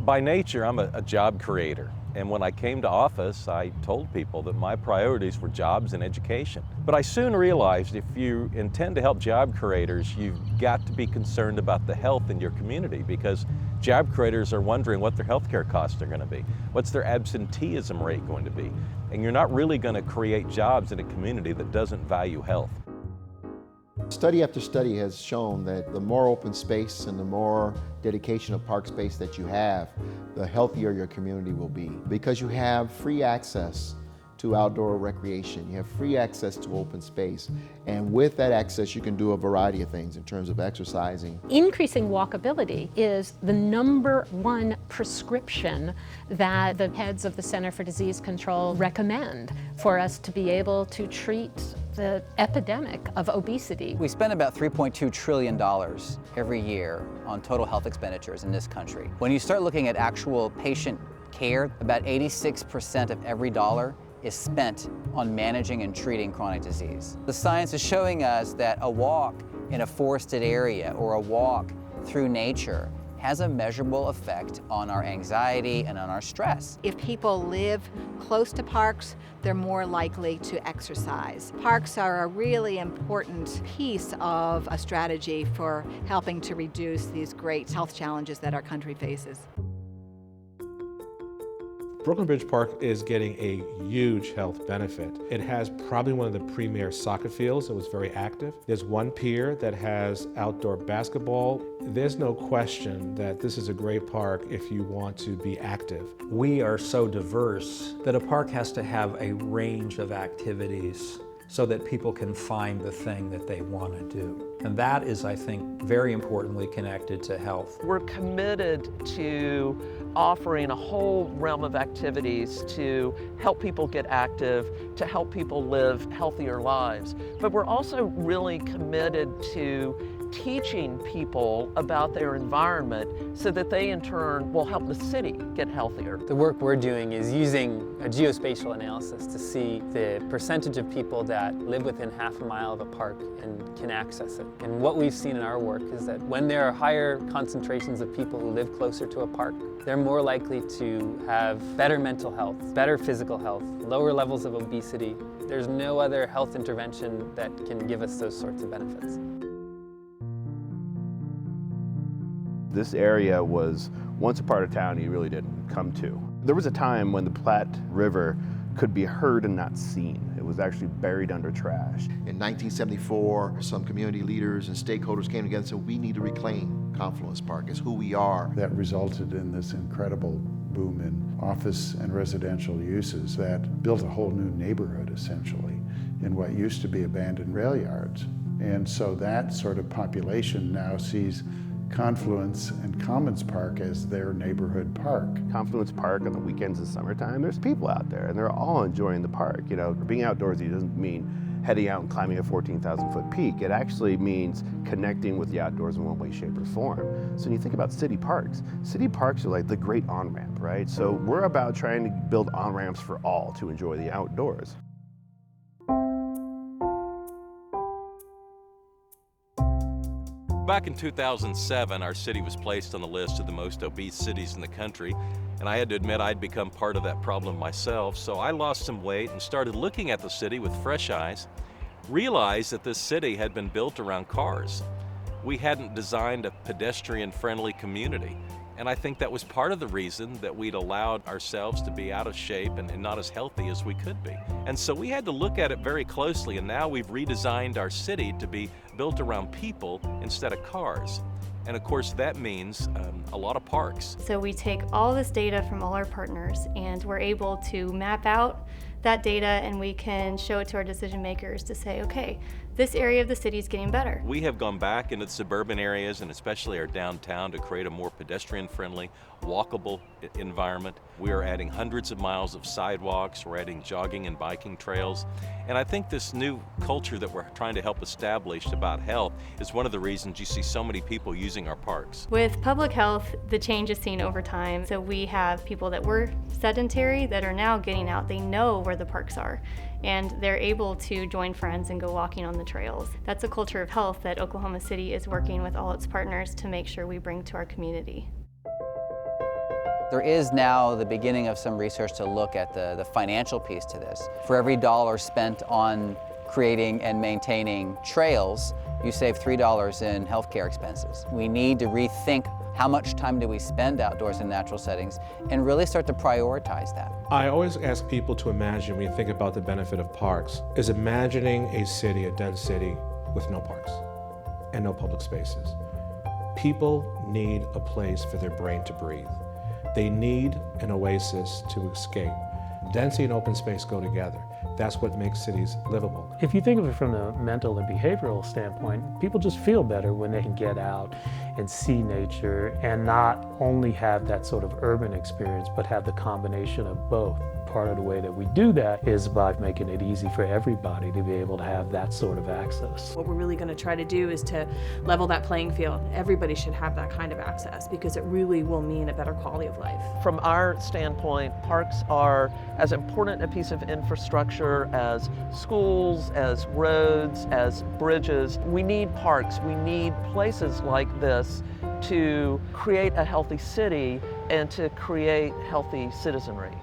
By nature, I'm a job creator. And when I came to office, I told people that my priorities were jobs and education. But I soon realized if you intend to help job creators, you've got to be concerned about the health in your community, because job creators are wondering what their healthcare costs are going to be. What's their absenteeism rate going to be? And you're not really going to create jobs in a community that doesn't value health. Study after study has shown that the more open space and the more dedication of park space that you have, the healthier your community will be. Because you have free access to outdoor recreation, you have free access to open space, and with that access you can do a variety of things in terms of exercising. Increasing walkability is the #1 prescription that the heads of the Center for Disease Control recommend for us to be able to treat the epidemic of obesity. We spend about $3.2 trillion every year on total health expenditures in this country. When you start looking at actual patient care, about 86% of every dollar is spent on managing and treating chronic disease. The science is showing us that a walk in a forested area or a walk through nature has a measurable effect on our anxiety and on our stress. If people live close to parks, they're more likely to exercise. Parks are a really important piece of a strategy for helping to reduce these great health challenges that our country faces. Brooklyn Bridge Park is getting a huge health benefit. It has probably one of the premier soccer fields. It was very active. There's one pier that has outdoor basketball. There's no question that this is a great park if you want to be active. We are so diverse that a park has to have a range of activities so that people can find the thing that they want to do. And that is, I think, very importantly connected to health. We're committed to offering a whole realm of activities to help people get active, to help people live healthier lives. But we're also really committed to teaching people about their environment so that they in turn will help the city get healthier. The work we're doing is using a geospatial analysis to see the percentage of people that live within half a mile of a park and can access it. And what we've seen in our work is that when there are higher concentrations of people who live closer to a park, they're more likely to have better mental health, better physical health, lower levels of obesity. There's no other health intervention that can give us those sorts of benefits. This area was once a part of town you really didn't come to. There was a time when the Platte River could be heard and not seen. It was actually buried under trash. In 1974, some community leaders and stakeholders came together and said, we need to reclaim Confluence Park. It's who we are. That resulted in this incredible boom in office and residential uses that built a whole new neighborhood, essentially, in what used to be abandoned rail yards. And so that sort of population now sees Confluence and Commons Park as their neighborhood park. Confluence Park on the weekends in summertime, there's people out there and they're all enjoying the park. You know, being outdoorsy doesn't mean heading out and climbing a 14,000-foot peak. It actually means connecting with the outdoors in one way, shape, or form. So when you think about city parks are like the great on-ramp, right? So we're about trying to build on-ramps for all to enjoy the outdoors. Back in 2007, our city was placed on the list of the most obese cities in the country, and I had to admit I'd become part of that problem myself, so I lost some weight and started looking at the city with fresh eyes, realized that this city had been built around cars. We hadn't designed a pedestrian-friendly community, and I think that was part of the reason that we'd allowed ourselves to be out of shape and not as healthy as we could be. And so we had to look at it very closely, and now we've redesigned our city to be built around people instead of cars. And of course that means a lot of parks. So we take all this data from all our partners and we're able to map out that data and we can show it to our decision makers to say, okay, this area of the city is getting better. We have gone back into the suburban areas and especially our downtown to create a more pedestrian-friendly, walkable environment. We are adding hundreds of miles of sidewalks, we're adding jogging and biking trails, and I think this new culture that we're trying to help establish about health is one of the reasons you see so many people using our parks. With public health, the change is seen over time. So we have people that were sedentary that are now getting out. They know where the parks are, and they're able to join friends and go walking on the trails. That's a culture of health that Oklahoma City is working with all its partners to make sure we bring to our community. There is now the beginning of some research to look at the financial piece to this. For every dollar spent on creating and maintaining trails, you save $3 in healthcare expenses. We need to rethink how much time do we spend outdoors in natural settings and really start to prioritize that. I always ask people to imagine, when you think about the benefit of parks, is imagining a city, a dense city, with no parks and no public spaces. People need a place for their brain to breathe. They need an oasis to escape. Density and open space go together. That's what makes cities livable. If you think of it from a mental and behavioral standpoint, people just feel better when they can get out and see nature and not only have that sort of urban experience, but have the combination of both. Part of the way that we do that is by making it easy for everybody to be able to have that sort of access. What we're really going to try to do is to level that playing field. Everybody should have that kind of access because it really will mean a better quality of life. From our standpoint, parks are as important a piece of infrastructure as schools, as roads, as bridges. We need parks. We need places like this to create a healthy city and to create healthy citizenry.